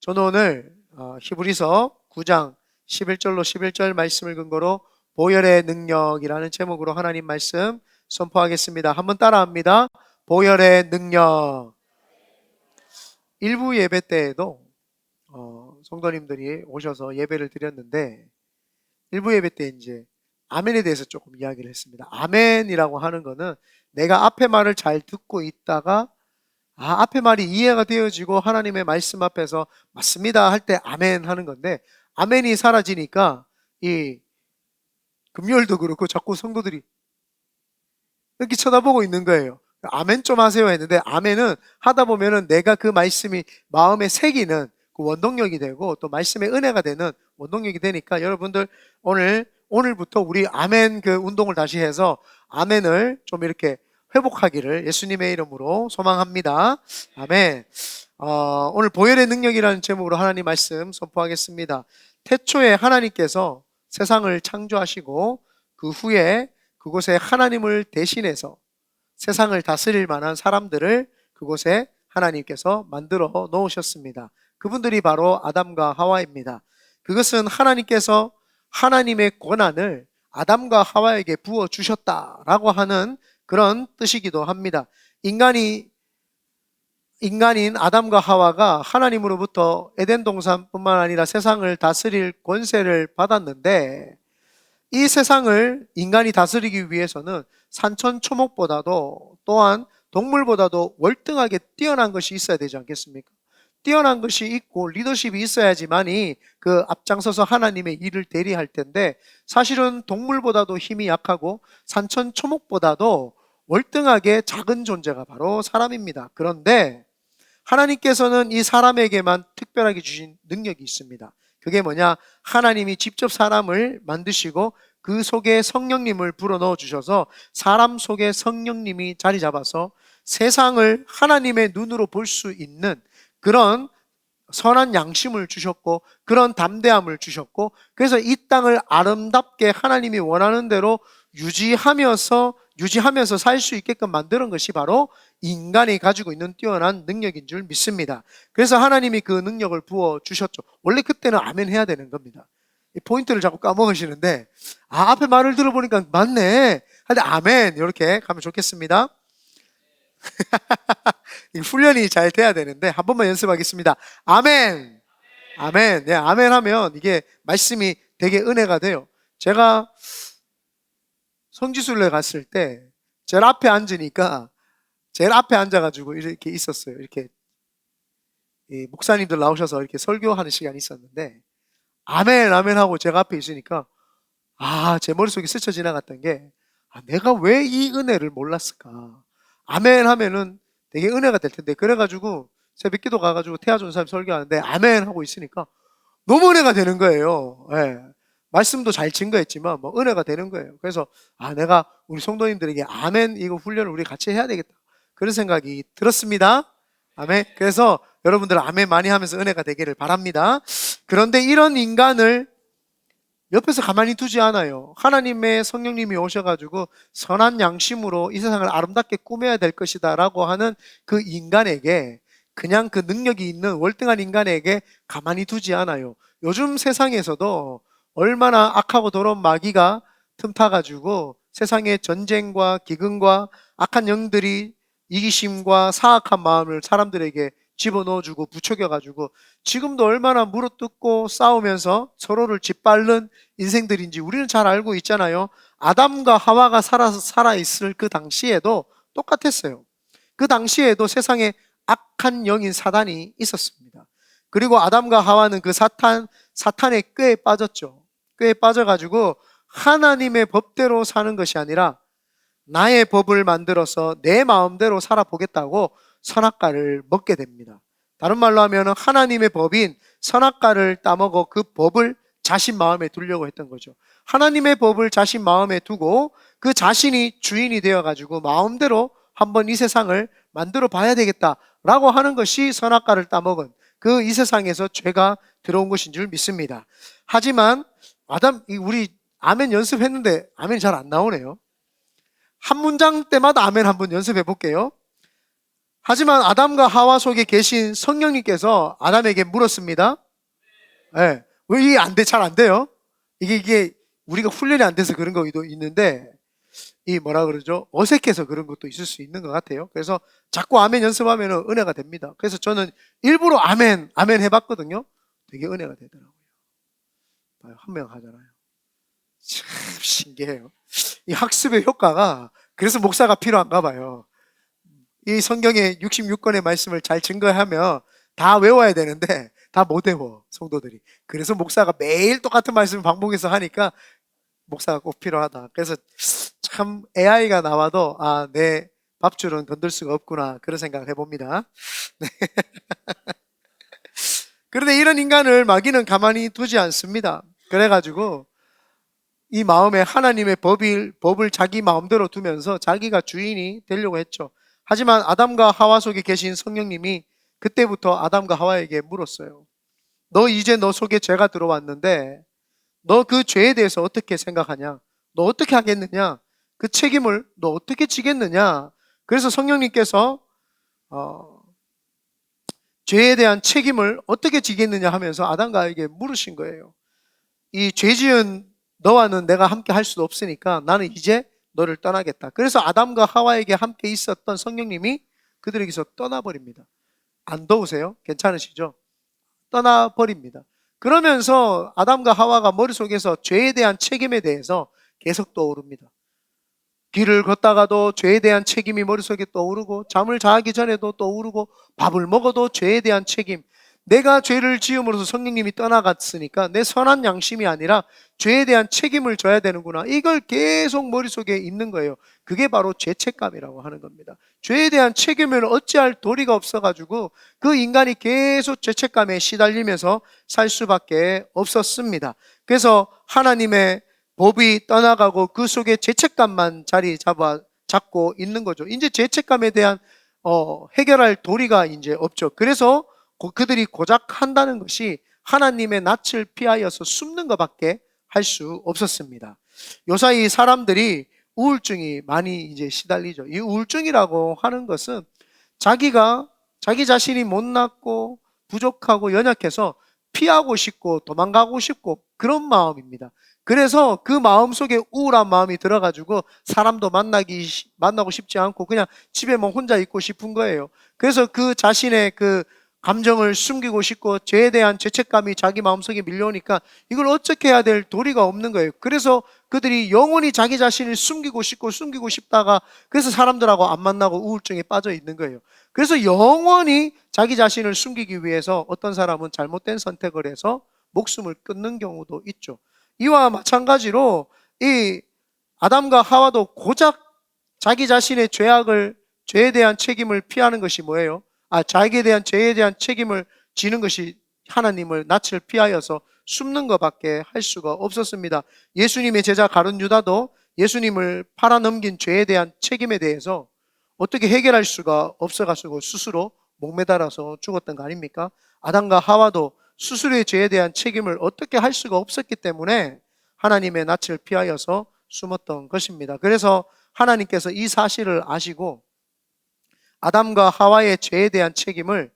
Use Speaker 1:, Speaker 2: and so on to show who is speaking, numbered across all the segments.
Speaker 1: 저는 오늘 히브리서 9장 11절로 11절 말씀을 근거로 보혈의 능력이라는 제목으로 하나님 말씀 선포하겠습니다. 한번 따라합니다. 보혈의 능력. 일부 예배 때에도 성도님들이 오셔서 예배를 드렸는데, 일부 예배 때 이제 아멘에 대해서 조금 이야기를 했습니다. 아멘이라고 하는 거는 내가 앞에 말을 잘 듣고 있다가 앞에 말이 이해가 되어지고 하나님의 말씀 앞에서 맞습니다 할 때 아멘 하는 건데, 아멘이 사라지니까 이 금요일도 그렇고 자꾸 성도들이 이렇게 쳐다보고 있는 거예요. 아멘 좀 하세요 했는데, 아멘은 하다 보면은 내가 그 말씀이 마음에 새기는 그 원동력이 되고 또 말씀의 은혜가 되는 원동력이 되니까, 여러분들 오늘부터 우리 아멘 그 운동을 다시 해서 아멘을 좀 이렇게 회복하기를 예수님의 이름으로 소망합니다. 아멘. 오늘 보혈의 능력이라는 제목으로 하나님 말씀 선포하겠습니다. 태초에 하나님께서 세상을 창조하시고 그 후에 그곳에 하나님을 대신해서 세상을 다스릴 만한 사람들을 그곳에 하나님께서 만들어 놓으셨습니다. 그분들이 바로 아담과 하와입니다. 그것은 하나님께서 하나님의 권한을 아담과 하와에게 부어주셨다라고 하는 그런 뜻이기도 합니다. 인간인 아담과 하와가 하나님으로부터 에덴 동산뿐만 아니라 세상을 다스릴 권세를 받았는데, 이 세상을 인간이 다스리기 위해서는 산천초목보다도 또한 동물보다도 월등하게 뛰어난 것이 있어야 되지 않겠습니까? 뛰어난 것이 있고 리더십이 있어야지만이 그 앞장서서 하나님의 일을 대리할 텐데, 사실은 동물보다도 힘이 약하고 산천초목보다도 월등하게 작은 존재가 바로 사람입니다. 그런데 하나님께서는 이 사람에게만 특별하게 주신 능력이 있습니다. 그게 뭐냐? 하나님이 직접 사람을 만드시고 그 속에 성령님을 불어넣어 주셔서 사람 속에 성령님이 자리 잡아서 세상을 하나님의 눈으로 볼 수 있는 그런 선한 양심을 주셨고, 그런 담대함을 주셨고, 그래서 이 땅을 아름답게 하나님이 원하는 대로 유지하면서 살 수 있게끔 만드는 것이 바로 인간이 가지고 있는 뛰어난 능력인 줄 믿습니다. 그래서 하나님이 그 능력을 부어 주셨죠. 원래 그때는 아멘 해야 되는 겁니다. 이 포인트를 자꾸 까먹으시는데, 앞에 말을 들어보니까 맞네 할 때 아멘 이렇게 가면 좋겠습니다. 훈련이 잘 돼야 되는데 한 번만 연습하겠습니다. 아멘. 아멘. 네, 아멘 하면 이게 말씀이 되게 은혜가 돼요. 제가 성지순례 갔을 때 제일 앞에 앉으니까 제일 앞에 앉아가지고 이렇게 있었어요. 이렇게 목사님들 나오셔서 이렇게 설교하는 시간이 있었는데, 아멘 아멘 하고 제가 앞에 있으니까 제 머릿속에 스쳐 지나갔던 게, 내가 왜 이 은혜를 몰랐을까? 아멘 하면은 되게 은혜가 될 텐데. 그래가지고 새벽기도 가가지고 태아존사님 설교하는데 아멘 하고 있으니까 너무 은혜가 되는 거예요. 예. 말씀도 잘 증거했지만 뭐 은혜가 되는 거예요. 그래서 내가 우리 성도님들에게 아멘 이거 훈련을 우리 같이 해야 되겠다, 그런 생각이 들었습니다. 아멘. 그래서 여러분들 아멘 많이 하면서 은혜가 되기를 바랍니다. 그런데 이런 인간을 옆에서 가만히 두지 않아요. 하나님의 성령님이 오셔가지고 선한 양심으로 이 세상을 아름답게 꾸며야 될 것이다 라고 하는 그 인간에게, 그냥 그 능력이 있는 월등한 인간에게 가만히 두지 않아요. 요즘 세상에서도 얼마나 악하고 더러운 마귀가 틈타가지고 세상의 전쟁과 기근과 악한 영들이 이기심과 사악한 마음을 사람들에게 집어넣어주고 부추겨가지고 지금도 얼마나 물어뜯고 싸우면서 서로를 짓밟는 인생들인지 우리는 잘 알고 있잖아요. 아담과 하와가 살아있을 그 당시에도 똑같았어요. 그 당시에도 세상에 악한 영인 사단이 있었습니다. 그리고 아담과 하와는 그 사탄의 꾀에 빠졌죠. 꾀에 빠져가지고 하나님의 법대로 사는 것이 아니라 나의 법을 만들어서 내 마음대로 살아보겠다고 선악과를 먹게 됩니다. 다른 말로 하면 하나님의 법인 선악과를 따먹어 그 법을 자신 마음에 두려고 했던 거죠. 하나님의 법을 자신 마음에 두고 그 자신이 주인이 되어가지고 마음대로 한번 이 세상을 만들어 봐야 되겠다라고 하는 것이 선악과를 따먹은 그 이 세상에서 죄가 들어온 것인 줄 믿습니다. 하지만 우리 아멘 연습했는데 아멘이 잘 안 나오네요. 한 문장 때마다 아멘 한번 연습해 볼게요. 하지만 아담과 하와 속에 계신 성령님께서 아담에게 물었습니다. 예. 왜 이게 잘 안 돼요? 이게 우리가 훈련이 안 돼서 그런 것도 있는데, 이 뭐라 그러죠? 어색해서 그런 것도 있을 수 있는 것 같아요. 그래서 자꾸 아멘 연습하면 은혜가 됩니다. 그래서 저는 일부러 아멘 해봤거든요. 되게 은혜가 되더라고요. 한 명 하잖아요. 참 신기해요. 이 학습의 효과가 그래서 목사가 필요한가 봐요. 이 성경의 66권의 말씀을 잘 증거하면 다 외워야 되는데 다 못 외워, 성도들이. 그래서 목사가 매일 똑같은 말씀을 반복해서 하니까 목사가 꼭 필요하다. 그래서 참 AI가 나와도 내 밥줄은 건들 수가 없구나, 그런 생각을 해봅니다. 네. 그런데 이런 인간을 마귀는 가만히 두지 않습니다. 그래가지고 이 마음에 하나님의 법을 자기 마음대로 두면서 자기가 주인이 되려고 했죠. 하지만 아담과 하와 속에 계신 성령님이 그때부터 아담과 하와에게 물었어요. 너 이제 너 속에 죄가 들어왔는데 너 그 죄에 대해서 어떻게 생각하냐? 너 어떻게 하겠느냐? 그 책임을 너 어떻게 지겠느냐? 그래서 성령님께서 죄에 대한 책임을 어떻게 지겠느냐 하면서 아담과 하와에게 물으신 거예요. 이 죄 지은 너와는 내가 함께 할 수도 없으니까 나는 이제 너를 떠나겠다. 그래서 아담과 하와에게 함께 있었던 성령님이 그들에게서 떠나버립니다. 안 더우세요? 괜찮으시죠? 떠나버립니다. 그러면서 아담과 하와가 머릿속에서 죄에 대한 책임에 대해서 계속 떠오릅니다. 길을 걷다가도 죄에 대한 책임이 머릿속에 떠오르고, 잠을 자기 전에도 떠오르고, 밥을 먹어도 죄에 대한 책임. 내가 죄를 지음으로써 성령님이 떠나갔으니까 내 선한 양심이 아니라 죄에 대한 책임을 져야 되는구나. 이걸 계속 머릿속에 있는 거예요. 그게 바로 죄책감이라고 하는 겁니다. 죄에 대한 책임을 어찌할 도리가 없어가지고 그 인간이 계속 죄책감에 시달리면서 살 수밖에 없었습니다. 그래서 하나님의 법이 떠나가고 그 속에 죄책감만 자리 잡고 있는 거죠. 이제 죄책감에 대한 해결할 도리가 이제 없죠. 그래서 그들이 고작 한다는 것이 하나님의 낯을 피하여서 숨는 것밖에 할 수 없었습니다. 요사이 사람들이 우울증이 많이 이제 시달리죠. 이 우울증이라고 하는 것은 자기 자신이 못났고 부족하고 연약해서 피하고 싶고 도망가고 싶고 그런 마음입니다. 그래서 그 마음 속에 우울한 마음이 들어가지고 사람도 만나고 싶지 않고 그냥 집에 혼자 있고 싶은 거예요. 그래서 그 자신의 그 감정을 숨기고 싶고 죄에 대한 죄책감이 자기 마음속에 밀려오니까 이걸 어떻게 해야 될 도리가 없는 거예요. 그래서 그들이 영원히 자기 자신을 숨기고 싶다가 그래서 사람들하고 안 만나고 우울증에 빠져 있는 거예요. 그래서 영원히 자기 자신을 숨기기 위해서 어떤 사람은 잘못된 선택을 해서 목숨을 끊는 경우도 있죠. 이와 마찬가지로 이 아담과 하와도 고작 자기 자신의 죄에 대한 책임을 피하는 것이 뭐예요? 자기에 대한 죄에 대한 책임을 지는 것이 하나님을 낯을 피하여서 숨는 것밖에 할 수가 없었습니다. 예수님의 제자 가룟 유다도 예수님을 팔아넘긴 죄에 대한 책임에 대해서 어떻게 해결할 수가 없어가지고 스스로 목매달아서 죽었던 거 아닙니까? 아담과 하와도 스스로의 죄에 대한 책임을 어떻게 할 수가 없었기 때문에 하나님의 낯을 피하여서 숨었던 것입니다. 그래서 하나님께서 이 사실을 아시고 아담과 하와의 죄에 대한 책임을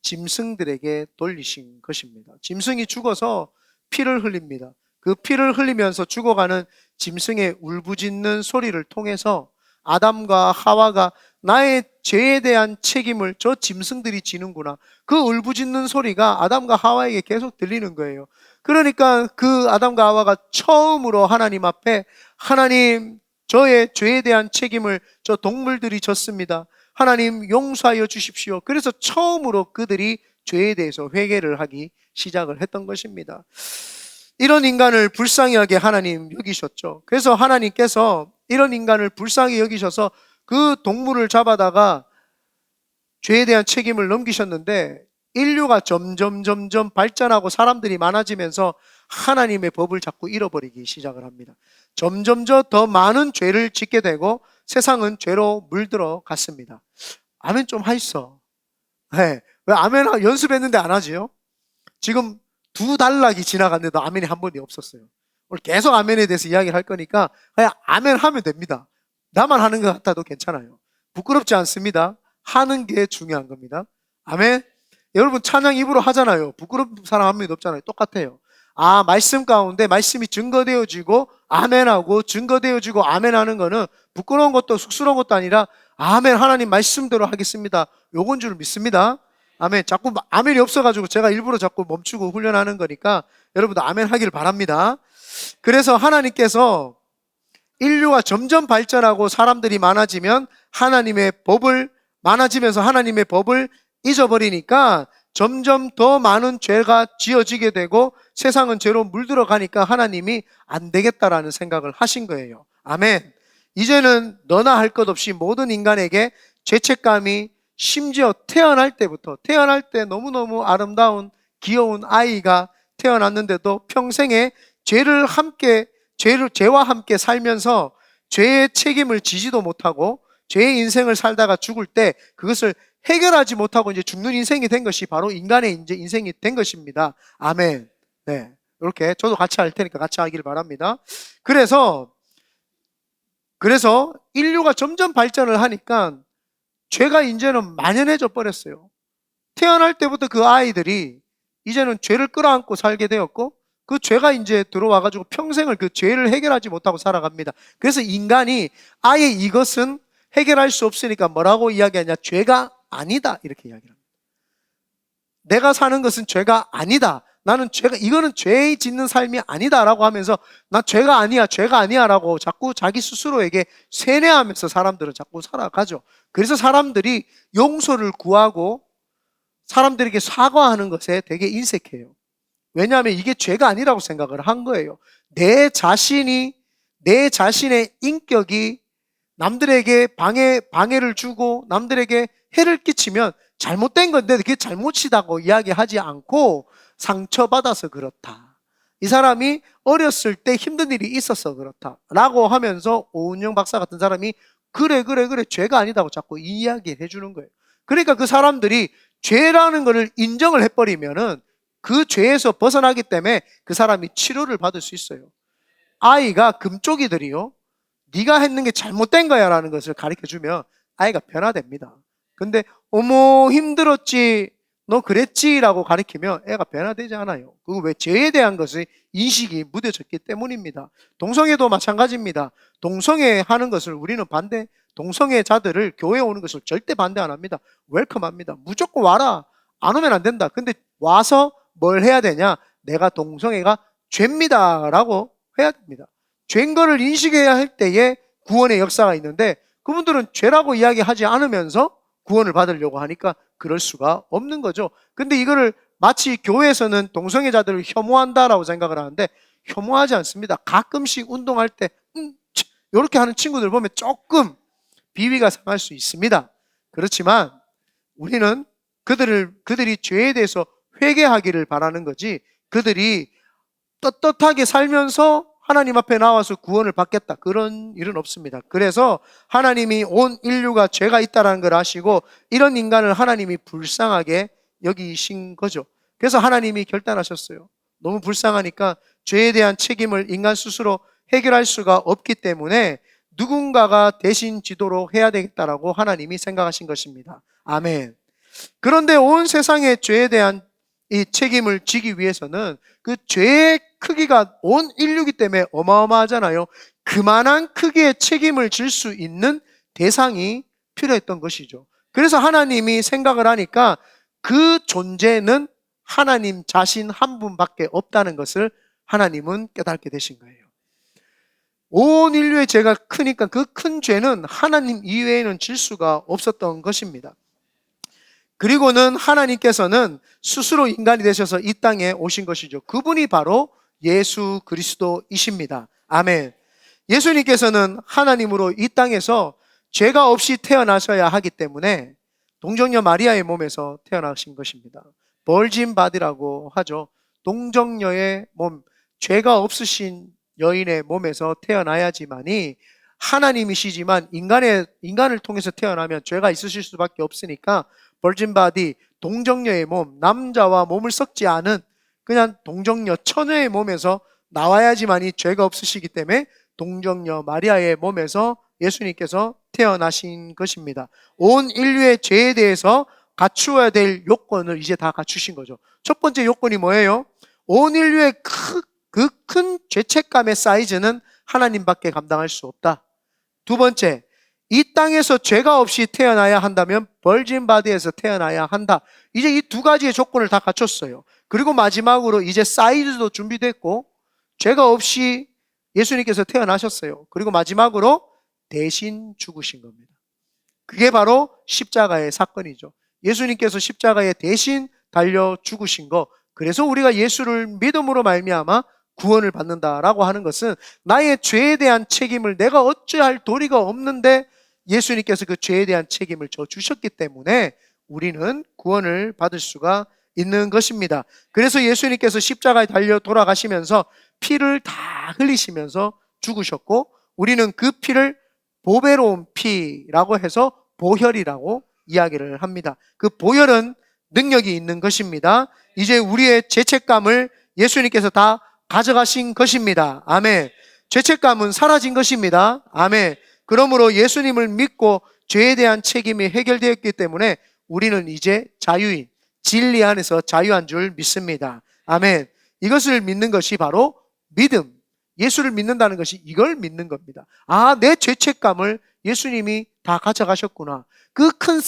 Speaker 1: 짐승들에게 돌리신 것입니다. 짐승이 죽어서 피를 흘립니다. 그 피를 흘리면서 죽어가는 짐승의 울부짖는 소리를 통해서 아담과 하와가 나의 죄에 대한 책임을 저 짐승들이 지는구나. 그 울부짖는 소리가 아담과 하와에게 계속 들리는 거예요. 그러니까 그 아담과 하와가 처음으로 하나님 앞에 하나님, 저의 죄에 대한 책임을 저 동물들이 졌습니다. 하나님 용서하여 주십시오. 그래서 처음으로 그들이 죄에 대해서 회개를 하기 시작을 했던 것입니다. 이런 인간을 불쌍히 하게 하나님 여기셨죠. 그래서 하나님께서 이런 인간을 불쌍히 여기셔서 그 동물을 잡아다가 죄에 대한 책임을 넘기셨는데 인류가 점점 발전하고 사람들이 많아지면서 하나님의 법을 자꾸 잃어버리기 시작을 합니다. 점점 더 많은 죄를 짓게 되고 세상은 죄로 물들어 갔습니다. 아멘 좀 하있어. 네. 왜 아멘 연습했는데 안 하지요? 지금 2달락이 지나갔는데도 아멘이 한 번이 없었어요. 오늘 계속 아멘에 대해서 이야기를 할 거니까 그냥 아멘 하면 됩니다. 나만 하는 것 같아도 괜찮아요. 부끄럽지 않습니다. 하는 게 중요한 겁니다. 아멘. 여러분 찬양 입으로 하잖아요. 부끄러운 사람 한 명도 없잖아요. 똑같아요. 말씀 가운데 말씀이 증거되어지고 아멘하고 증거되어지고 아멘하는 거는 부끄러운 것도 쑥스러운 것도 아니라 아멘, 하나님 말씀대로 하겠습니다, 요건 줄 믿습니다. 아멘. 자꾸 아멘이 없어가지고 제가 일부러 자꾸 멈추고 훈련하는 거니까 여러분도 아멘 하기를 바랍니다. 그래서 하나님께서 인류가 점점 발전하고 사람들이 많아지면 많아지면서 하나님의 법을 잊어버리니까 점점 더 많은 죄가 지어지게 되고 세상은 죄로 물들어가니까 하나님이 안 되겠다라는 생각을 하신 거예요. 아멘. 이제는 너나 할 것 없이 모든 인간에게 죄책감이, 심지어 태어날 때 너무너무 아름다운 귀여운 아이가 태어났는데도 평생에 죄와 함께 살면서 죄의 책임을 지지도 못하고 죄의 인생을 살다가 죽을 때 그것을 해결하지 못하고 이제 죽는 인생이 된 것이 바로 인간의 이제 인생이 된 것입니다. 아멘. 네. 이렇게 저도 같이 할 테니까 같이 하기를 바랍니다. 그래서 인류가 점점 발전을 하니까 죄가 이제는 만연해져 버렸어요. 태어날 때부터 그 아이들이 이제는 죄를 끌어안고 살게 되었고 그 죄가 이제 들어와가지고 평생을 그 죄를 해결하지 못하고 살아갑니다. 그래서 인간이 아예 이것은 해결할 수 없으니까 뭐라고 이야기하냐? 죄가 아니다, 이렇게 이야기합니다. 내가 사는 것은 죄가 아니다. 이거는 죄 짓는 삶이 아니다라고 하면서 나 죄가 아니야 라고 자꾸 자기 스스로에게 세뇌하면서 사람들은 자꾸 살아가죠. 그래서 사람들이 용서를 구하고 사람들에게 사과하는 것에 되게 인색해요. 왜냐하면 이게 죄가 아니라고 생각을 한 거예요. 내 자신의 인격이 남들에게 방해를 주고 남들에게 해를 끼치면 잘못된 건데 그게 잘못이다고 이야기하지 않고 상처받아서 그렇다. 이 사람이 어렸을 때 힘든 일이 있어서 그렇다 라고 하면서 오은영 박사 같은 사람이 그래 죄가 아니다고 자꾸 이야기해 주는 거예요. 그러니까 그 사람들이 죄라는 것을 인정을 해버리면은 그 죄에서 벗어나기 때문에 그 사람이 치료를 받을 수 있어요. 아이가 금쪽이들이요, 네가 했는 게 잘못된 거야 라는 것을 가르쳐주면 아이가 변화됩니다. 근데 어머 힘들었지, 너 그랬지 라고 가르치면 애가 변화되지 않아요. 그리고 왜? 죄에 대한 것의 인식이 무뎌졌기 때문입니다. 동성애도 마찬가지입니다. 동성애 하는 것을 우리는 동성애자들을 교회에 오는 것을 절대 반대 안 합니다. 웰컴합니다. 무조건 와라. 안 오면 안 된다. 근데 와서 뭘 해야 되냐? 내가 동성애가 죄입니다 라고 해야 됩니다. 죄인 거를 인식해야 할 때에 구원의 역사가 있는데 그분들은 죄라고 이야기하지 않으면서 구원을 받으려고 하니까 그럴 수가 없는 거죠. 근데 이거를 마치 교회에서는 동성애자들을 혐오한다라고 생각을 하는데 혐오하지 않습니다. 가끔씩 운동할 때 이렇게 하는 친구들 보면 조금 비위가 상할 수 있습니다. 그렇지만 우리는 그들이 죄에 대해서 회개하기를 바라는 거지, 그들이 떳떳하게 살면서 하나님 앞에 나와서 구원을 받겠다, 그런 일은 없습니다. 그래서 하나님이 온 인류가 죄가 있다는 걸 아시고 이런 인간을 하나님이 불쌍하게 여기신 거죠. 그래서 하나님이 결단하셨어요. 너무 불쌍하니까 죄에 대한 책임을 인간 스스로 해결할 수가 없기 때문에 누군가가 대신 지도록 해야 되겠다라고 하나님이 생각하신 것입니다. 아멘. 그런데 온 세상의 죄에 대한 이 책임을 지기 위해서는 그 죄의 크기가 온 인류이기 때문에 어마어마하잖아요. 그만한 크기의 책임을 질 수 있는 대상이 필요했던 것이죠. 그래서 하나님이 생각을 하니까 그 존재는 하나님 자신 한 분밖에 없다는 것을 하나님은 깨닫게 되신 거예요. 온 인류의 죄가 크니까 그 큰 죄는 하나님 이외에는 질 수가 없었던 것입니다. 그리고는 하나님께서는 스스로 인간이 되셔서 이 땅에 오신 것이죠. 그분이 바로 예수 그리스도이십니다. 아멘. 예수님께서는 하나님으로 이 땅에서 죄가 없이 태어나셔야 하기 때문에 동정녀 마리아의 몸에서 태어나신 것입니다. 벌진 바디라고 하죠. 동정녀의 몸, 죄가 없으신 여인의 몸에서 태어나야지만이 하나님이시지만 인간을 통해서 태어나면 죄가 있으실 수밖에 없으니까 벌진 바디, 동정녀의 몸, 남자와 몸을 섞지 않은 그냥 동정녀 처녀의 몸에서 나와야지만이 죄가 없으시기 때문에 동정녀 마리아의 몸에서 예수님께서 태어나신 것입니다. 온 인류의 죄에 대해서 갖추어야 될 요건을 이제 다 갖추신 거죠. 첫 번째 요건이 뭐예요? 온 인류의 그 큰 죄책감의 사이즈는 하나님밖에 감당할 수 없다. 두 번째, 이 땅에서 죄가 없이 태어나야 한다면 벌진 바디에서 태어나야 한다. 이제 이 두 가지의 조건을 다 갖췄어요. 그리고 마지막으로 이제 사이즈도 준비됐고 죄가 없이 예수님께서 태어나셨어요. 그리고 마지막으로 대신 죽으신 겁니다. 그게 바로 십자가의 사건이죠. 예수님께서 십자가에 대신 달려 죽으신 거. 그래서 우리가 예수를 믿음으로 말미암아 구원을 받는다라고 하는 것은 나의 죄에 대한 책임을 내가 어찌할 도리가 없는데 예수님께서 그 죄에 대한 책임을 져 주셨기 때문에 우리는 구원을 받을 수가 있는 것입니다. 그래서 예수님께서 십자가에 달려 돌아가시면서 피를 다 흘리시면서 죽으셨고 우리는 그 피를 보배로운 피라고 해서 보혈이라고 이야기를 합니다. 그 보혈은 능력이 있는 것입니다. 이제 우리의 죄책감을 예수님께서 다 가져가신 것입니다. 아멘. 죄책감은 사라진 것입니다. 아멘. 그러므로 예수님을 믿고 죄에 대한 책임이 해결되었기 때문에 우리는 이제 자유인, 진리 안에서 자유한 줄 믿습니다. 아멘. 이것을 믿는 것이 바로 믿음. 예수를 믿는다는 것이 이걸 믿는 겁니다. 아, 내 죄책감을 예수님이 다 가져가셨구나. 그 큰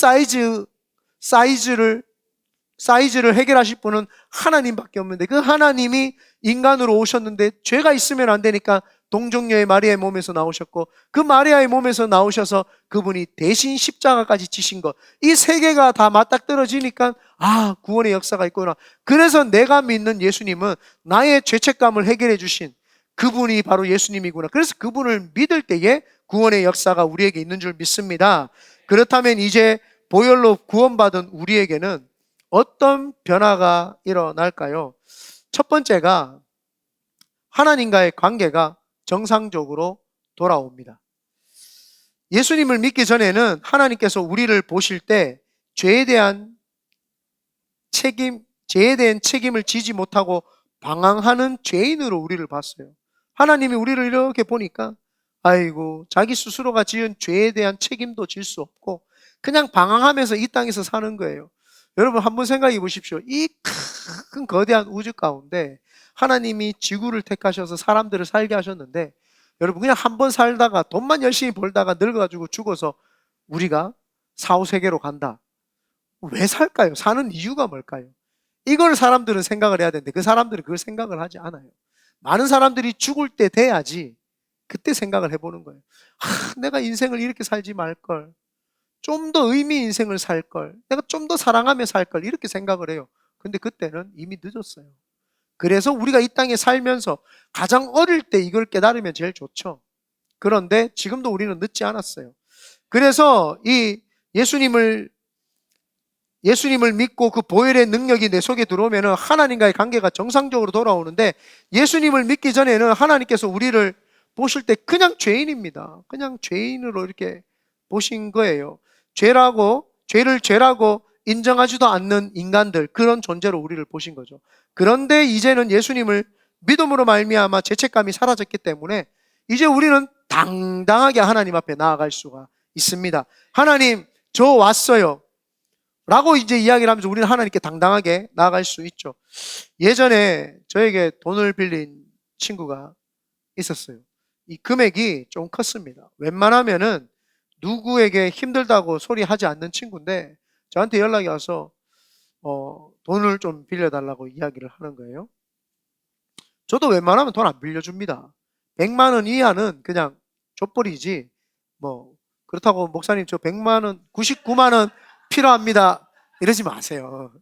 Speaker 1: 사이즈를 해결하실 분은 하나님밖에 없는데 그 하나님이 인간으로 오셨는데 죄가 있으면 안 되니까 동정녀의 마리아의 몸에서 나오셨고 그 마리아의 몸에서 나오셔서 그분이 대신 십자가까지 지신 것, 이 세 개가 다 맞닥뜨려지니까 아, 구원의 역사가 있구나. 그래서 내가 믿는 예수님은 나의 죄책감을 해결해 주신 그분이 바로 예수님이구나. 그래서 그분을 믿을 때에 구원의 역사가 우리에게 있는 줄 믿습니다. 그렇다면 이제 보혈로 구원받은 우리에게는 어떤 변화가 일어날까요? 첫 번째가 하나님과의 관계가 정상적으로 돌아옵니다. 예수님을 믿기 전에는 하나님께서 우리를 보실 때 죄에 대한 책임을 지지 못하고 방황하는 죄인으로 우리를 봤어요. 하나님이 우리를 이렇게 보니까 아이고, 자기 스스로가 지은 죄에 대한 책임도 질 수 없고 그냥 방황하면서 이 땅에서 사는 거예요. 여러분 한번 생각해 보십시오. 이 큰 거대한 우주 가운데 하나님이 지구를 택하셔서 사람들을 살게 하셨는데 여러분 그냥 한 번 살다가 돈만 열심히 벌다가 늙어가지고 죽어서 우리가 사후세계로 간다. 왜 살까요? 사는 이유가 뭘까요? 이걸 사람들은 생각을 해야 되는데 그 사람들은 그걸 생각을 하지 않아요. 많은 사람들이 죽을 때 돼야지 그때 생각을 해보는 거예요. 내가 인생을 이렇게 살지 말걸. 좀 더 의미 인생을 살걸. 내가 좀 더 사랑하며 살걸. 이렇게 생각을 해요. 근데 그때는 이미 늦었어요. 그래서 우리가 이 땅에 살면서 가장 어릴 때 이걸 깨달으면 제일 좋죠. 그런데 지금도 우리는 늦지 않았어요. 그래서 이 예수님을 믿고 그 보혈의 능력이 내 속에 들어오면 하나님과의 관계가 정상적으로 돌아오는데 예수님을 믿기 전에는 하나님께서 우리를 보실 때 그냥 죄인입니다. 그냥 죄인으로 이렇게 보신 거예요. 죄를 죄라고 인정하지도 않는 인간들, 그런 존재로 우리를 보신 거죠. 그런데 이제는 예수님을 믿음으로 말미암아 죄책감이 사라졌기 때문에 이제 우리는 당당하게 하나님 앞에 나아갈 수가 있습니다. 하나님, 저 왔어요 라고 이제 이야기를 하면서 우리는 하나님께 당당하게 나아갈 수 있죠. 예전에 저에게 돈을 빌린 친구가 있었어요. 이 금액이 좀 컸습니다. 웬만하면은 누구에게 힘들다고 소리하지 않는 친구인데 저한테 연락이 와서 돈을 좀 빌려달라고 이야기를 하는 거예요. 저도 웬만하면 돈 안 빌려줍니다. 100만 원 이하는 그냥 족벌이지 뭐 그렇다고 목사님 저 100만 원, 99만 원 필요합니다 이러지 마세요.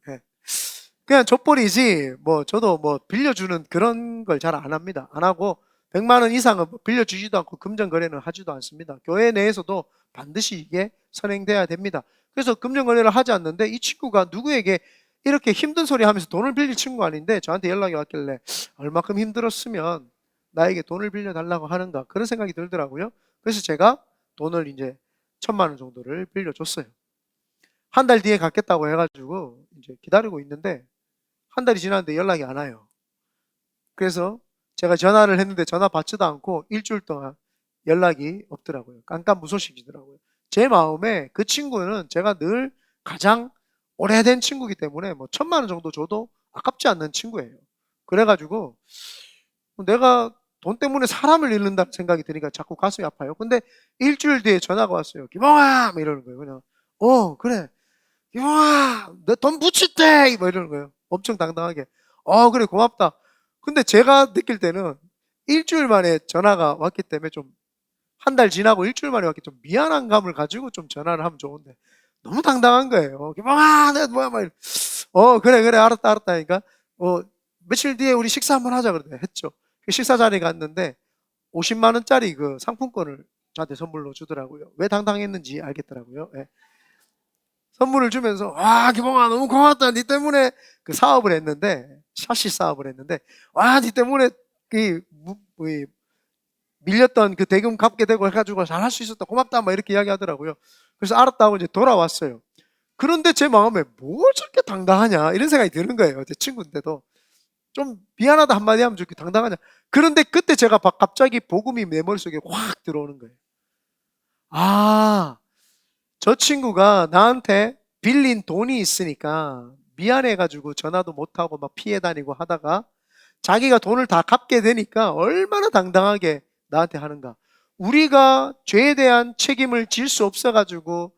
Speaker 1: 그냥 족벌이지 뭐 저도 뭐 빌려주는 그런 걸 잘 안 합니다. 안 하고 100만 원 이상은 빌려주지도 않고 금전거래는 하지도 않습니다. 교회 내에서도 반드시 이게 선행돼야 됩니다. 그래서 금전거래를 하지 않는데 이 친구가 누구에게 이렇게 힘든 소리 하면서 돈을 빌릴 친구가 아닌데 저한테 연락이 왔길래 얼마큼 힘들었으면 나에게 돈을 빌려달라고 하는가 그런 생각이 들더라고요. 그래서 제가 돈을 이제 1,000만 원 정도를 빌려줬어요. 한 달 뒤에 갚겠다고 해가지고 이제 기다리고 있는데 한 달이 지났는데 연락이 안 와요. 그래서 제가 전화를 했는데 전화 받지도 않고 일주일 동안 연락이 없더라고요. 깜깜무소식이더라고요. 제 마음에 그 친구는 제가 늘 가장 오래된 친구이기 때문에 뭐 1,000만 원 정도 줘도 아깝지 않는 친구예요. 그래가지고 내가 돈 때문에 사람을 잃는다는 생각이 드니까 자꾸 가슴이 아파요. 근데 일주일 뒤에 전화가 왔어요. 김홍아! 뭐 이러는 거예요. 그냥, 그래. 김홍아! 내 돈 붙일게! 뭐 이러는 거예요. 엄청 당당하게. 그래, 고맙다. 근데 제가 느낄 때는 일주일 만에 전화가 왔기 때문에 좀, 한 달 지나고 일주일 만에 왔기 좀 미안한 감을 가지고 좀 전화를 하면 좋은데, 너무 당당한 거예요. 김홍아! 내가 뭐야, 막 그래, 그래, 알았다, 알았다. 하니까, 며칠 뒤에 우리 식사 한번 하자. 그러더니 했죠. 그 식사 자리에 갔는데, 50만 원짜리 그 상품권을 저한테 선물로 주더라고요. 왜 당당했는지 알겠더라고요. 예. 선물을 주면서 와 기봉아 너무 고맙다. 니 때문에 그 사업을 했는데 샤시 사업을 했는데 와 니 때문에 그 밀렸던 그 대금 갚게 되고 해가지고 잘할 수 있었다. 고맙다. 막 이렇게 이야기하더라고요. 그래서 알았다고 이제 돌아왔어요. 그런데 제 마음에 뭘 저렇게 당당하냐 이런 생각이 드는 거예요. 제 친구인데도 좀 미안하다 한마디 하면 저렇게 당당하냐. 그런데 그때 제가 갑자기 복음이 내 머릿속에 확 들어오는 거예요. 아, 저 친구가 나한테 빌린 돈이 있으니까 미안해가지고 전화도 못하고 막 피해 다니고 하다가 자기가 돈을 다 갚게 되니까 얼마나 당당하게 나한테 하는가. 우리가 죄에 대한 책임을 질 수 없어가지고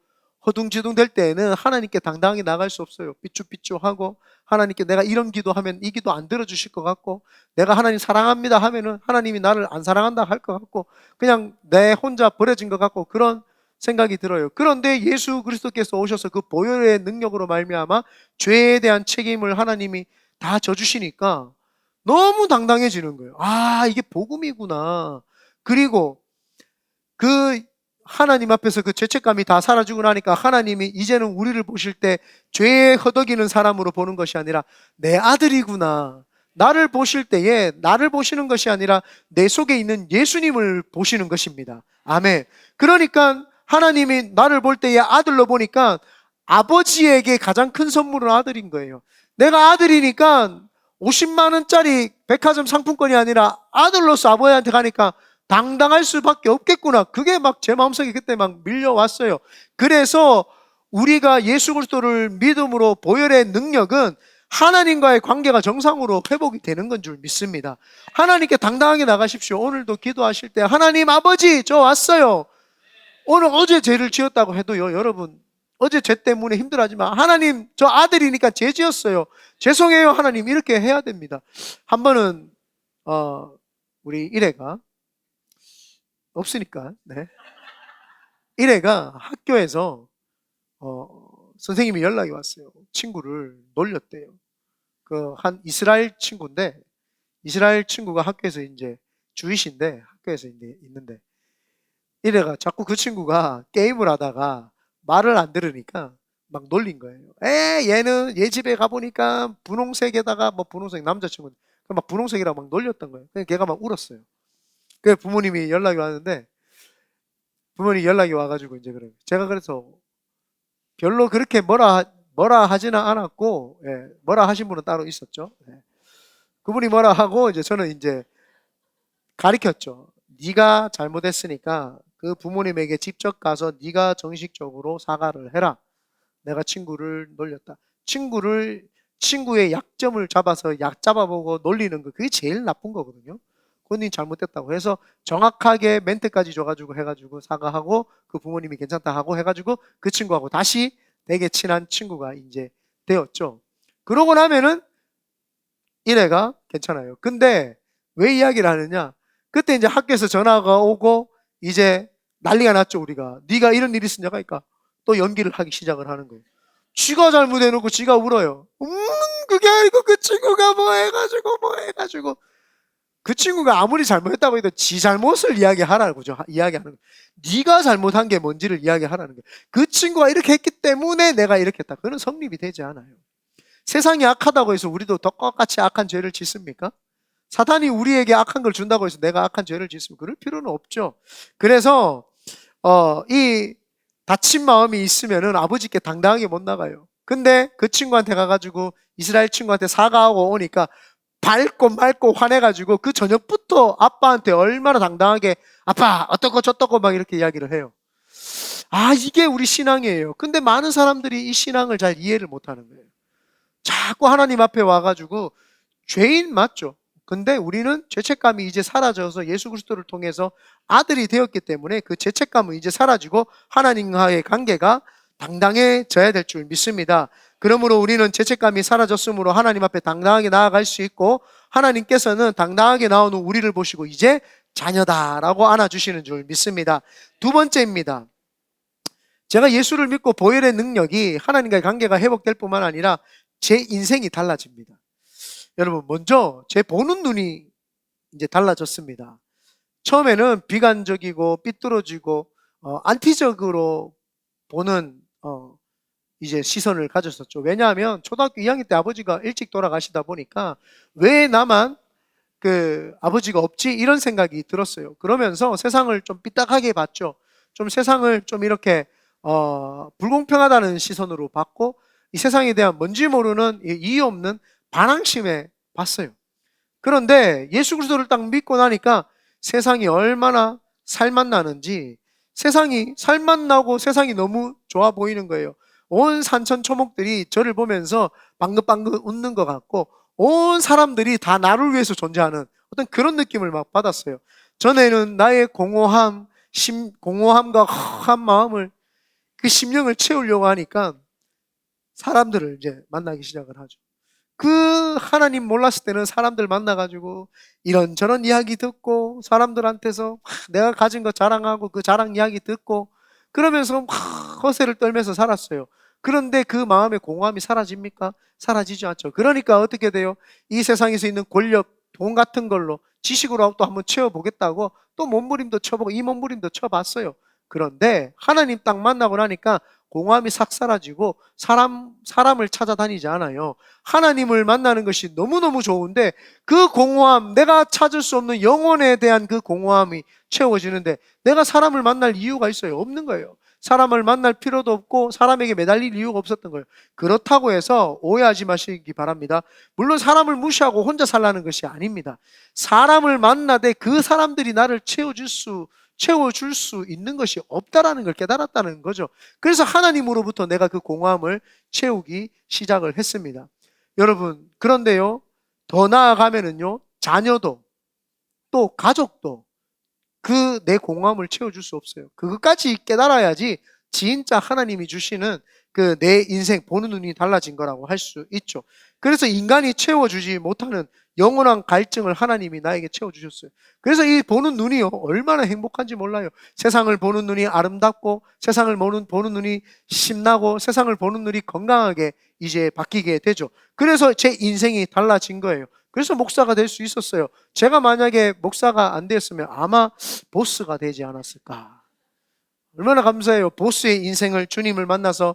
Speaker 1: 허둥지둥 될 때에는 하나님께 당당하게 나갈 수 없어요. 삐쭈삐쭈하고 하나님께 내가 이런 기도하면 이 기도 안 들어주실 것 같고 내가 하나님 사랑합니다 하면은 하나님이 나를 안 사랑한다 할 것 같고 그냥 내 혼자 버려진 것 같고 그런 생각이 들어요. 그런데 예수 그리스도께서 오셔서 그 보혈의 능력으로 말미암아 죄에 대한 책임을 하나님이 다 져주시니까 너무 당당해지는 거예요. 아, 이게 복음이구나. 그리고 그 하나님 앞에서 그 죄책감이 다 사라지고 나니까 하나님이 이제는 우리를 보실 때 죄에 허덕이는 사람으로 보는 것이 아니라 내 아들이구나. 나를 보실 때에 나를 보시는 것이 아니라 내 속에 있는 예수님을 보시는 것입니다. 아멘. 그러니까 하나님이 나를 볼 때에 아들로 보니까 아버지에게 가장 큰 선물은 아들인 거예요. 내가 아들이니까 50만 원짜리 백화점 상품권이 아니라 아들로서 아버지한테 가니까 당당할 수밖에 없겠구나. 그게 막 제 마음속에 그때 막 밀려왔어요. 그래서 우리가 예수 그리스도를 믿음으로 보혈의 능력은 하나님과의 관계가 정상으로 회복이 되는 건 줄 믿습니다. 하나님께 당당하게 나가십시오. 오늘도 기도하실 때 하나님 아버지 저 왔어요. 오늘 어제 죄를 지었다고 해도요, 여러분 어제 죄 때문에 힘들어하지만 하나님 저 아들이니까 죄 지었어요. 죄송해요 하나님 이렇게 해야 됩니다. 한 번은 우리 일애가 없으니까 일애가 학교에서 선생님이 연락이 왔어요. 친구를 놀렸대요. 그 한 이스라엘 친구인데 이스라엘 친구가 학교에서 이제 주이신데 학교에서 이제 있는데 이래가 자꾸 그 친구가 게임을 하다가 말을 안 들으니까 막 놀린 거예요. 얘는 얘 집에 가보니까 분홍색에다가 뭐 분홍색 남자친구 막 분홍색이라고 막 놀렸던 거예요. 그래서 걔가 막 울었어요. 그 부모님이 연락이 왔는데 부모님이 연락이 와가지고 이제 그래요. 제가 그래서 별로 그렇게 뭐라 하지는 않았고 뭐라 하신 분은 따로 있었죠. 그분이 뭐라 하고 이제 저는 이제 가르쳤죠. 네가 잘못했으니까 그 부모님에게 직접 가서 네가 정식적으로 사과를 해라. 내가 친구를 놀렸다. 친구의 약점을 잡아서 약 잡아보고 놀리는 거 그게 제일 나쁜 거거든요. 그건 잘못됐다고 해서 정확하게 멘트까지 줘가지고 해가지고 사과하고 그 부모님이 괜찮다 하고 해가지고 그 친구하고 다시 되게 친한 친구가 이제 되었죠. 그러고 나면은 이래가 괜찮아요. 근데 왜 이야기를 하느냐? 그때 이제 학교에서 전화가 오고 이제 난리가 났죠. 우리가 네가 이런 일이 있었냐고 하니까 또 연기를 하기 시작을 하는 거예요. 지가 잘못해놓고 지가 울어요. 그게 아니고 그 친구가 뭐 해가지고 그 친구가 아무리 잘못했다고 해도 지 잘못을 이야기하라고 이야기하는 거예요. 네가 잘못한 게 뭔지를 이야기하라는 거예요. 그 친구가 이렇게 했기 때문에 내가 이렇게 했다. 그건 성립이 되지 않아요. 세상이 악하다고 해서 우리도 똑같이 악한 죄를 짓습니까? 사탄이 우리에게 악한 걸 준다고 해서 내가 악한 죄를 짓으면 그럴 필요는 없죠. 그래서 이 다친 마음이 있으면은 아버지께 당당하게 못 나가요. 근데 그 친구한테 가가지고 이스라엘 친구한테 사과하고 오니까 밟고 말고 화내가지고 그 저녁부터 아빠한테 얼마나 당당하게 아빠 어떻고 저떻고 막 이렇게 이야기를 해요. 아, 이게 우리 신앙이에요. 근데 많은 사람들이 이 신앙을 잘 이해를 못하는 거예요. 자꾸 하나님 앞에 와가지고 죄인 맞죠. 근데 우리는 죄책감이 이제 사라져서 예수 그리스도를 통해서 아들이 되었기 때문에 그 죄책감은 이제 사라지고 하나님과의 관계가 당당해져야 될 줄 믿습니다. 그러므로 우리는 죄책감이 사라졌으므로 하나님 앞에 당당하게 나아갈 수 있고, 하나님께서는 당당하게 나오는 우리를 보시고 이제 자녀다라고 안아주시는 줄 믿습니다. 두 번째입니다. 제가 예수를 믿고 보혈의 능력이 하나님과의 관계가 회복될 뿐만 아니라 제 인생이 달라집니다. 여러분, 먼저 제 보는 눈이 이제 달라졌습니다. 처음에는 비관적이고 삐뚤어지고 안티적으로 보는 이제 시선을 가졌었죠. 왜냐하면 초등학교 2학년 때 아버지가 일찍 돌아가시다 보니까 왜 나만 그 아버지가 없지? 이런 생각이 들었어요. 그러면서 세상을 좀 삐딱하게 봤죠. 좀 세상을 좀 이렇게 불공평하다는 시선으로 봤고, 이 세상에 대한 뭔지 모르는 이유 없는 반항심에 봤어요. 그런데 예수 그리스도를 딱 믿고 나니까 세상이 얼마나 살맛나는지, 세상이 살맛나고 세상이 너무 좋아 보이는 거예요. 온 산천 초목들이 저를 보면서 방긋방긋 웃는 것 같고, 온 사람들이 다 나를 위해서 존재하는 어떤 그런 느낌을 막 받았어요. 전에는 나의 공허함과 허한 마음을, 그 심령을 채우려고 하니까 사람들을 이제 만나기 시작을 하죠. 그 하나님 몰랐을 때는 사람들 만나가지고 이런저런 이야기 듣고, 사람들한테서 내가 가진 거 자랑하고 그 자랑 이야기 듣고 그러면서 막 허세를 떨면서 살았어요. 그런데 그 마음의 공허함이 사라집니까? 사라지지 않죠. 그러니까 어떻게 돼요? 이 세상에서 있는 권력, 돈 같은 걸로 지식으로 또 한번 채워보겠다고 또 몸부림도 쳐보고 이 몸부림도 쳐봤어요. 그런데 하나님 딱 만나고 나니까 공허함이 싹 사라지고 사람을 찾아다니지 않아요. 하나님을 만나는 것이 너무너무 좋은데 그 공허함, 내가 찾을 수 없는 영혼에 대한 그 공허함이 채워지는데 내가 사람을 만날 이유가 있어요? 없는 거예요. 사람을 만날 필요도 없고 사람에게 매달릴 이유가 없었던 거예요. 그렇다고 해서 오해하지 마시기 바랍니다. 물론 사람을 무시하고 혼자 살라는 것이 아닙니다. 사람을 만나되 그 사람들이 나를 채워줄 수 있는 것이 없다라는 걸 깨달았다는 거죠. 그래서 하나님으로부터 내가 그 공허함을 채우기 시작을 했습니다. 여러분, 그런데요, 더 나아가면은요, 자녀도 또 가족도 그 내 공허함을 채워줄 수 없어요. 그것까지 깨달아야지 진짜 하나님이 주시는 그 내 인생 보는 눈이 달라진 거라고 할 수 있죠. 그래서 인간이 채워주지 못하는 영원한 갈증을 하나님이 나에게 채워주셨어요. 그래서 이 보는 눈이요, 얼마나 행복한지 몰라요. 세상을 보는 눈이 아름답고, 세상을 보는 눈이 신나고, 세상을 보는 눈이 건강하게 이제 바뀌게 되죠. 그래서 제 인생이 달라진 거예요. 그래서 목사가 될 수 있었어요. 제가 만약에 목사가 안 됐으면 아마 보스가 되지 않았을까. 얼마나 감사해요. 보스의 인생을, 주님을 만나서,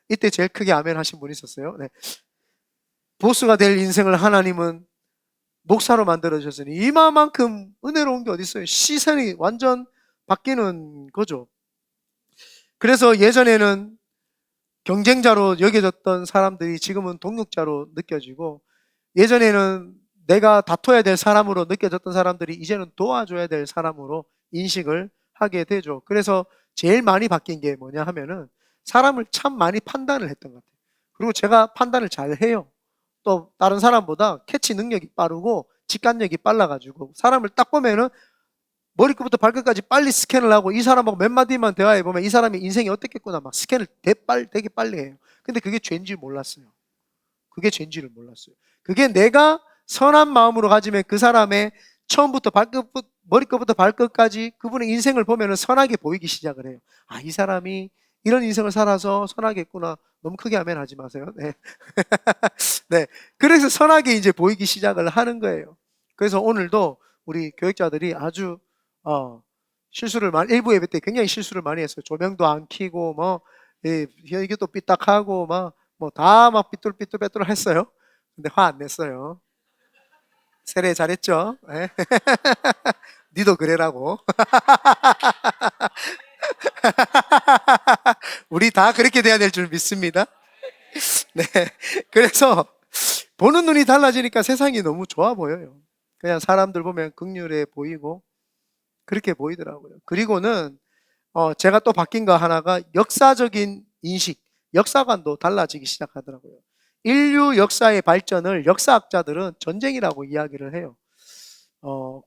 Speaker 1: 이때 제일 크게 아멘 하신 분이 있었어요. 네. 보스가 될 인생을 하나님은 목사로 만들어주셨으니 이마만큼 은혜로운 게 어디 있어요. 시선이 완전 바뀌는 거죠. 그래서 예전에는 경쟁자로 여겨졌던 사람들이 지금은 동력자로 느껴지고, 예전에는 내가 다퉈야 될 사람으로 느껴졌던 사람들이 이제는 도와줘야 될 사람으로 인식을 하게 되죠. 그래서 제일 많이 바뀐 게 뭐냐 하면은 사람을 참 많이 판단을 했던 것 같아요. 그리고 제가 판단을 잘 해요. 또 다른 사람보다 캐치 능력이 빠르고 직관력이 빨라가지고 사람을 딱 보면은 머리끝부터 발끝까지 빨리 스캔을 하고, 이 사람하고 몇 마디만 대화해보면 이 사람의 인생이 어떻겠구나 막 스캔을 되게 빨리 해요. 근데 그게 죄인지 몰랐어요. 그게 죄인지를 몰랐어요. 그게 내가 선한 마음으로 가지면 그 사람의 처음부터 머리끝부터 발끝까지 그분의 인생을 보면 선하게 보이기 시작을 해요. 아, 이 사람이 이런 인생을 살아서 선하겠구나. 너무 크게 아멘 하지 마세요. 네. 네. 그래서 선하게 이제 보이기 시작을 하는 거예요. 그래서 오늘도 우리 교육자들이 아주 실수를 일부 예배 때 굉장히 실수를 많이 했어요. 조명도 안 켜고 이게 또 삐딱하고 다 삐뚤 했어요. 근데 화 안 냈어요. 세례 잘했죠? 네. 니도 그래라고. 우리 다 그렇게 돼야 될 줄 믿습니다. 네. 그래서 보는 눈이 달라지니까 세상이 너무 좋아 보여요. 그냥 사람들 보면 긍휼해 보이고 그렇게 보이더라고요. 그리고는 제가 또 바뀐 거 하나가 역사적인 인식, 역사관도 달라지기 시작하더라고요. 인류 역사의 발전을 역사학자들은 전쟁이라고 이야기를 해요.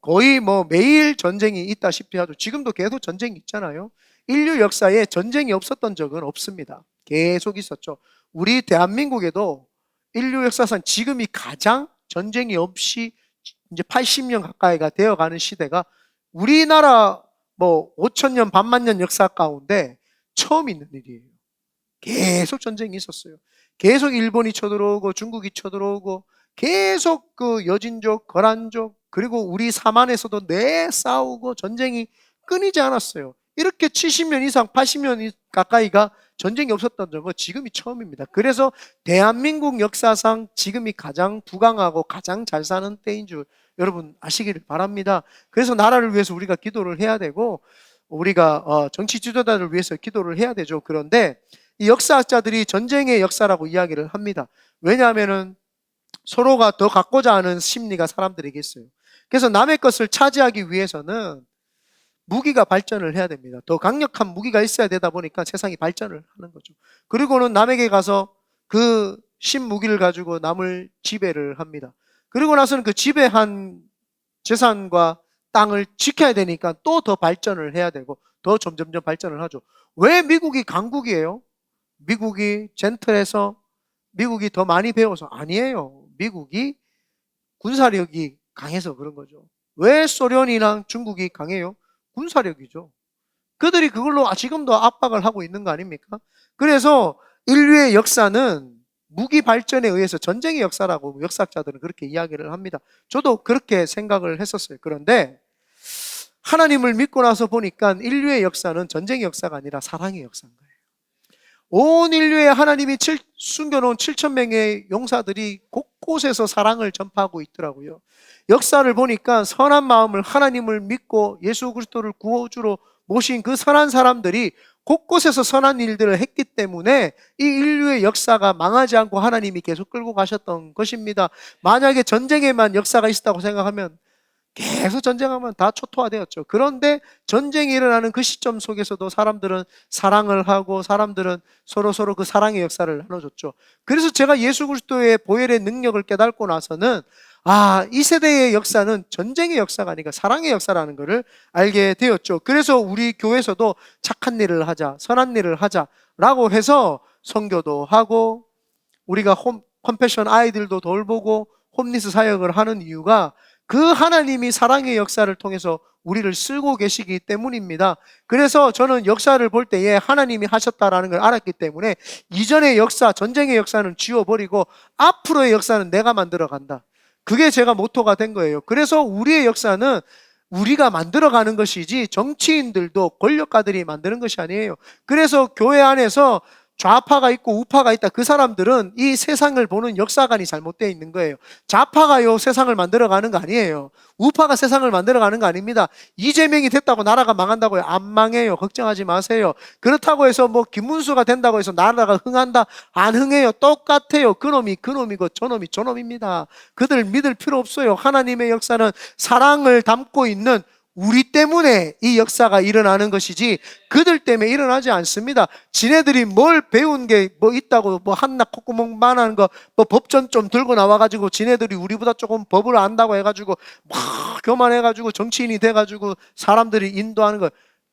Speaker 1: 거의 뭐 매일 전쟁이 있다시피 하죠. 지금도 계속 전쟁이 있잖아요. 인류 역사에 전쟁이 없었던 적은 없습니다. 계속 있었죠. 우리 대한민국에도 인류 역사상 지금이 가장 전쟁이 없이 이제 80년 가까이가 되어가는 시대가 우리나라 뭐 5천년, 반만 년 역사 가운데 처음 있는 일이에요. 계속 전쟁이 있었어요. 계속 일본이 쳐들어오고 중국이 쳐들어오고 계속 그 여진족, 거란족 그리고 우리 삼안에서도 내 싸우고 전쟁이 끊이지 않았어요. 이렇게 70년 이상 80년 가까이가 전쟁이 없었던 적은 지금이 처음입니다. 그래서 대한민국 역사상 지금이 가장 부강하고 가장 잘 사는 때인 줄 여러분 아시기를 바랍니다. 그래서 나라를 위해서 우리가 기도를 해야 되고 우리가 정치 지도자를 위해서 기도를 해야 되죠. 그런데 이 역사학자들이 전쟁의 역사라고 이야기를 합니다. 왜냐하면은 서로가 더 갖고자 하는 심리가 사람들에게 있어요. 그래서 남의 것을 차지하기 위해서는 무기가 발전을 해야 됩니다. 더 강력한 무기가 있어야 되다 보니까 세상이 발전을 하는 거죠. 그리고는 남에게 가서 그 신무기를 가지고 남을 지배를 합니다. 그리고 나서는 그 지배한 재산과 땅을 지켜야 되니까 또 더 발전을 해야 되고 더 점점점 발전을 하죠. 왜 미국이 강국이에요? 미국이 젠틀해서 미국이 더 많이 배워서 아니에요. 미국이 군사력이 강해서 그런 거죠. 왜 소련이랑 중국이 강해요? 군사력이죠. 그들이 그걸로 지금도 압박을 하고 있는 거 아닙니까? 그래서 인류의 역사는 무기 발전에 의해서 전쟁의 역사라고 역사학자들은 그렇게 이야기를 합니다. 저도 그렇게 생각을 했었어요. 그런데 하나님을 믿고 나서 보니까 인류의 역사는 전쟁의 역사가 아니라 사랑의 역사인 거예요. 온 인류에 하나님이 숨겨놓은 7,000명의 용사들이 곳곳에서 사랑을 전파하고 있더라고요. 역사를 보니까 선한 마음을 하나님을 믿고 예수 그리스도를 구원주로 모신 그 선한 사람들이 곳곳에서 선한 일들을 했기 때문에 이 인류의 역사가 망하지 않고 하나님이 계속 끌고 가셨던 것입니다. 만약에 전쟁에만 역사가 있었다고 생각하면 계속 전쟁하면 다 초토화되었죠. 그런데 전쟁이 일어나는 그 시점 속에서도 사람들은 사랑을 하고 사람들은 서로 그 사랑의 역사를 나눠줬죠. 그래서 제가 예수 그리스도의 보혈의 능력을 깨닫고 나서는 이 세대의 역사는 전쟁의 역사가 아니라 사랑의 역사라는 것을 알게 되었죠. 그래서 우리 교회에서도 착한 일을 하자, 선한 일을 하자라고 해서 선교도 하고 우리가 컴패션 아이들도 돌보고 홈리스 사역을 하는 이유가 그 하나님이 사랑의 역사를 통해서 우리를 쓰고 계시기 때문입니다. 그래서 저는 역사를 볼 때에 하나님이 하셨다라는 걸 알았기 때문에 이전의 역사, 전쟁의 역사는 지워버리고 앞으로의 역사는 내가 만들어간다. 그게 제가 모토가 된 거예요. 그래서 우리의 역사는 우리가 만들어가는 것이지 정치인들도 권력가들이 만드는 것이 아니에요. 그래서 교회 안에서 좌파가 있고 우파가 있다. 그 사람들은 이 세상을 보는 역사관이 잘못되어 있는 거예요. 좌파가 세상을 만들어가는 거 아니에요. 우파가 세상을 만들어가는 거 아닙니다. 이재명이 됐다고 나라가 망한다고요? 안 망해요. 걱정하지 마세요. 그렇다고 해서 뭐 김문수가 된다고 해서 나라가 흥한다? 안 흥해요. 똑같아요. 그놈이 그놈이고 저놈이 저놈입니다. 그들 믿을 필요 없어요. 하나님의 역사는 사랑을 담고 있는 우리 때문에 이 역사가 일어나는 것이지 그들 때문에 일어나지 않습니다. 지네들이 뭘 배운 게 뭐 있다고 뭐 한낱 콧구멍만한 거 뭐 법전 좀 들고 나와가지고 지네들이 우리보다 조금 법을 안다고 해가지고 막 교만해가지고 정치인이 돼가지고 사람들이 인도하는 거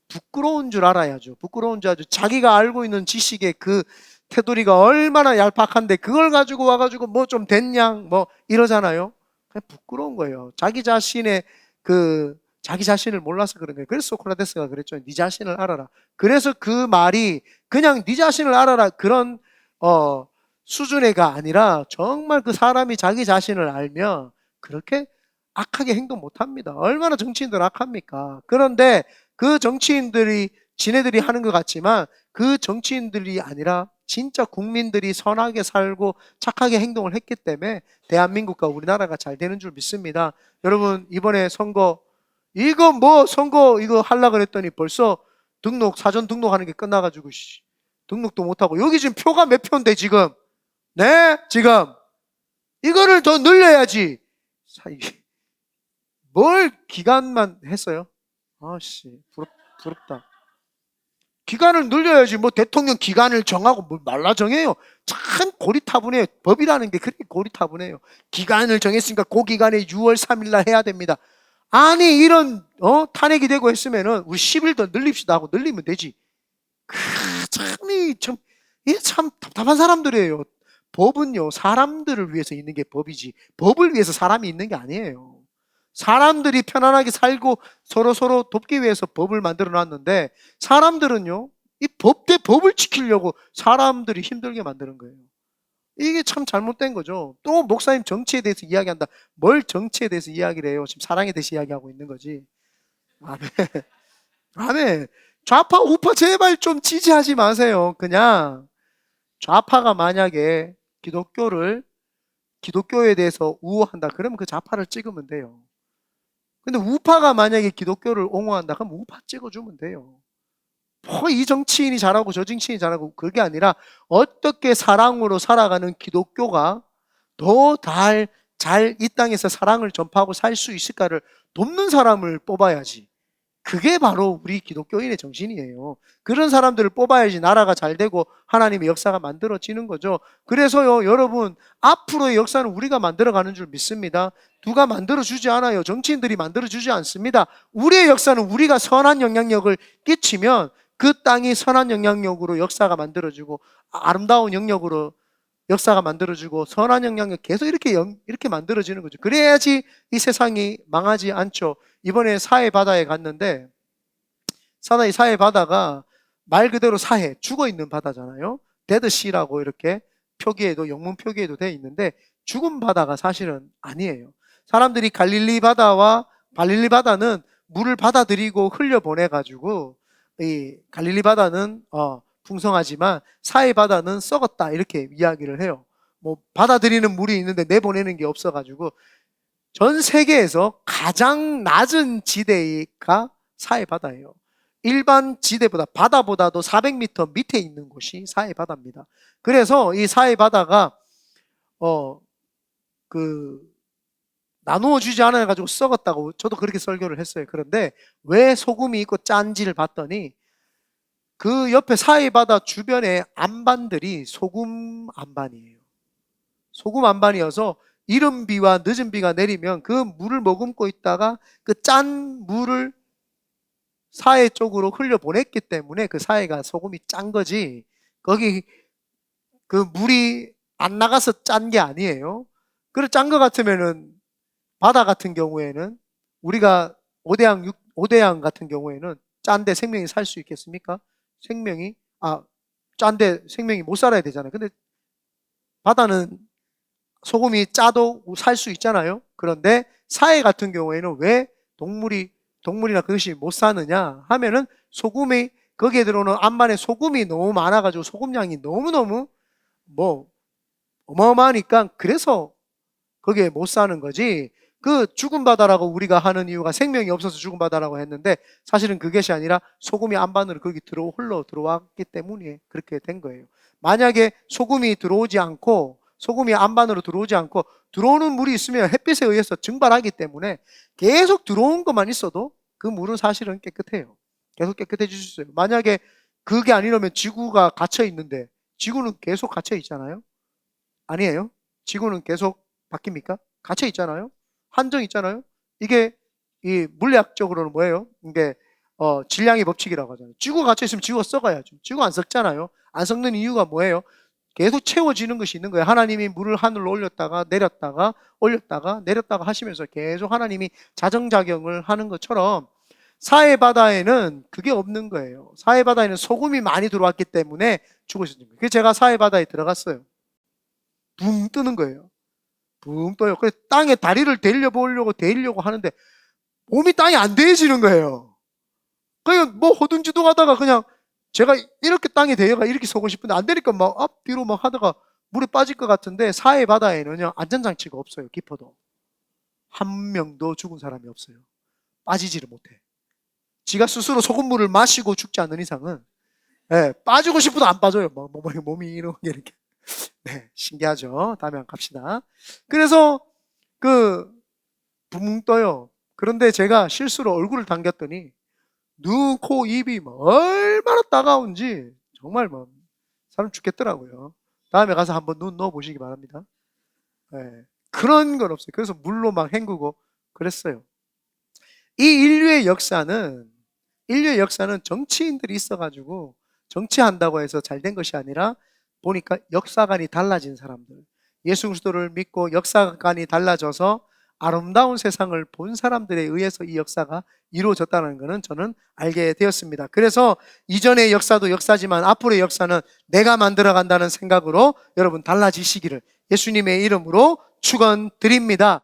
Speaker 1: 부끄러운 줄 알아야죠. 부끄러운 줄 알죠. 자기가 알고 있는 지식의 그 테두리가 얼마나 얄팍한데 그걸 가지고 와가지고 뭐 좀 됐냐 뭐 이러잖아요. 그냥 부끄러운 거예요. 자기 자신을 몰라서 그런 거예요. 그래서 소크라테스가 그랬죠. 네 자신을 알아라. 그래서 그 말이 그냥 네 자신을 알아라 그런 수준의가 아니라 정말 그 사람이 자기 자신을 알면 그렇게 악하게 행동 못합니다. 얼마나 정치인들 악합니까? 그런데 그 정치인들이 지네들이 하는 것 같지만 그 정치인들이 아니라 진짜 국민들이 선하게 살고 착하게 행동을 했기 때문에 대한민국과 우리나라가 잘 되는 줄 믿습니다. 여러분 이번에 선거 이거 하려고 그랬더니 벌써 사전 등록하는 게 끝나가지고 등록도 못하고 여기 지금 표가 몇 표인데 지금 지금 이거를 더 늘려야지. 뭘 기간만 했어요? 아씨, 부럽다. 기간을 늘려야지. 뭐 대통령 기간을 정하고 뭘 말라 정해요. 참 고리타분해요. 법이라는 게 그렇게 고리타분해요. 기간을 정했으니까 그 기간에 6월 3일 날 해야 됩니다. 아니 이런 탄핵이 되고 했으면은 우리 10일 더 늘립시다 하고 늘리면 되지. 이게 참 답답한 사람들이에요. 법은요 사람들을 위해서 있는 게 법이지 법을 위해서 사람이 있는 게 아니에요. 사람들이 편안하게 살고 서로 돕기 위해서 법을 만들어 놨는데 사람들은요 이 법 대 법을 지키려고 사람들이 힘들게 만드는 거예요. 이게 참 잘못된 거죠. 또 목사님 정치에 대해서 이야기한다. 뭘 정치에 대해서 이야기를 해요? 지금 사랑에 대해서 이야기하고 있는 거지. 아멘. 아멘. 좌파 우파 제발 좀 지지하지 마세요. 그냥 좌파가 만약에 기독교에 대해서 우호한다 그러면 그 좌파를 찍으면 돼요. 근데 우파가 만약에 기독교를 옹호한다 그럼 우파 찍어주면 돼요. 뭐 이 정치인이 잘하고 저 정치인이 잘하고 그게 아니라 어떻게 사랑으로 살아가는 기독교가 더 잘 이 땅에서 사랑을 전파하고 살 수 있을까를 돕는 사람을 뽑아야지. 그게 바로 우리 기독교인의 정신이에요. 그런 사람들을 뽑아야지 나라가 잘 되고 하나님의 역사가 만들어지는 거죠. 그래서요, 여러분, 앞으로의 역사는 우리가 만들어가는 줄 믿습니다. 누가 만들어주지 않아요. 정치인들이 만들어주지 않습니다. 우리의 역사는 우리가 선한 영향력을 끼치면 그 땅이 선한 영향력으로 역사가 만들어지고 아름다운 영역으로 역사가 만들어지고 선한 영향력 계속 이렇게 만들어지는 거죠. 그래야지 이 세상이 망하지 않죠. 이번에 사해 바다에 갔는데 사나이 사해 바다가 말 그대로 사해 죽어 있는 바다잖아요. 데드시라고 이렇게 표기에도 영문 표기에도 돼 있는데 죽은 바다가 사실은 아니에요. 사람들이 갈릴리 바다는 물을 받아들이고 흘려 보내 가지고 이 갈릴리 바다는 풍성하지만 사해 바다는 썩었다 이렇게 이야기를 해요. 뭐 받아들이는 물이 있는데 내보내는 게 없어가지고 전 세계에서 가장 낮은 지대가 사해 바다예요. 일반 지대보다 바다보다도 400m 밑에 있는 곳이 사해 바다입니다. 그래서 이 사해 바다가 나누어 주지 않아 가지고 썩었다고 저도 그렇게 설교를 했어요. 그런데 왜 소금이 있고 짠지를 봤더니 그 옆에 사해바다 주변의 안반들이 소금 안반이에요. 소금 안반이어서 이른 비와 늦은 비가 내리면 그 물을 머금고 있다가 그 짠 물을 사해 쪽으로 흘려 보냈기 때문에 그 사해가 소금이 짠 거지. 거기 그 물이 안 나가서 짠 게 아니에요. 그래 짠 거 같으면은 바다 같은 경우에는 우리가 오대양 같은 경우에는 짠데 생명이 살 수 있겠습니까? 짠데 생명이 못 살아야 되잖아요. 근데 바다는 소금이 짜도 살 수 있잖아요. 그런데 사해 같은 경우에는 왜 동물이나 그것이 못 사느냐 하면은 소금이 거기에 들어오는 암만에 소금이 너무 많아가지고 소금량이 너무너무 뭐 어마어마하니까 그래서 거기에 못 사는 거지. 그 죽은 바다라고 우리가 하는 이유가 생명이 없어서 죽은 바다라고 했는데 사실은 그것이 아니라 소금이 안반으로 거기 흘러 들어왔기 때문에 그렇게 된 거예요. 만약에 소금이 안반으로 들어오지 않고 들어오는 물이 있으면 햇빛에 의해서 증발하기 때문에 계속 들어온 것만 있어도 그 물은 사실은 깨끗해요. 계속 깨끗해질 수 있어요. 만약에 그게 아니라면 지구가 갇혀 있는데 지구는 계속 갇혀 있잖아요. 아니에요? 지구는 계속 바뀝니까? 갇혀 있잖아요. 한정 있잖아요. 이게 이 물리학적으로는 뭐예요? 이게 질량의 법칙이라고 하잖아요. 지구가 갇혀 있으면 지구가 썩어야죠. 지구가 안 썩잖아요. 안 썩는 이유가 뭐예요? 계속 채워지는 것이 있는 거예요. 하나님이 물을 하늘로 올렸다가 내렸다가 올렸다가 내렸다가 하시면서 계속 하나님이 자정작용을 하는 것처럼 사해 바다에는 그게 없는 거예요. 사해 바다에는 소금이 많이 들어왔기 때문에 죽으셨는 거예요. 그래서 제가 사해 바다에 들어갔어요. 붕 뜨는 거예요. 붕 떠요. 그래서 땅에 다리를 데이려고 하는데 몸이 땅에 안 대해지는 거예요. 그냥 뭐 허둥지둥 하다가 그냥 제가 이렇게 땅에 대여가 이렇게 서고 싶은데 안 되니까 막 앞뒤로 막 하다가 물에 빠질 것 같은데 사해 바다에는요 안전장치가 없어요. 깊어도 한 명도 죽은 사람이 없어요. 빠지지를 못해. 지가 스스로 소금물을 마시고 죽지 않는 이상은 빠지고 싶어도 안 빠져요. 막 몸이 이렇게 네, 신기하죠. 다음에 한번 갑시다. 그래서 그 붕 떠요. 그런데 제가 실수로 얼굴을 당겼더니 눈, 코, 입이 뭐 얼마나 따가운지 정말 뭐 사람 죽겠더라고요. 다음에 가서 한번 눈 넣어 보시기 바랍니다. 네, 그런 건 없어요. 그래서 물로 막 헹구고 그랬어요. 이 인류의 역사는 정치인들이 있어가지고 정치한다고 해서 잘 된 것이 아니라 보니까 역사관이 달라진 사람들, 예수 그리스도를 믿고 역사관이 달라져서 아름다운 세상을 본 사람들에 의해서 이 역사가 이루어졌다는 것은 저는 알게 되었습니다. 그래서 이전의 역사도 역사지만 앞으로의 역사는 내가 만들어 간다는 생각으로 여러분 달라지시기를 예수님의 이름으로 축원드립니다.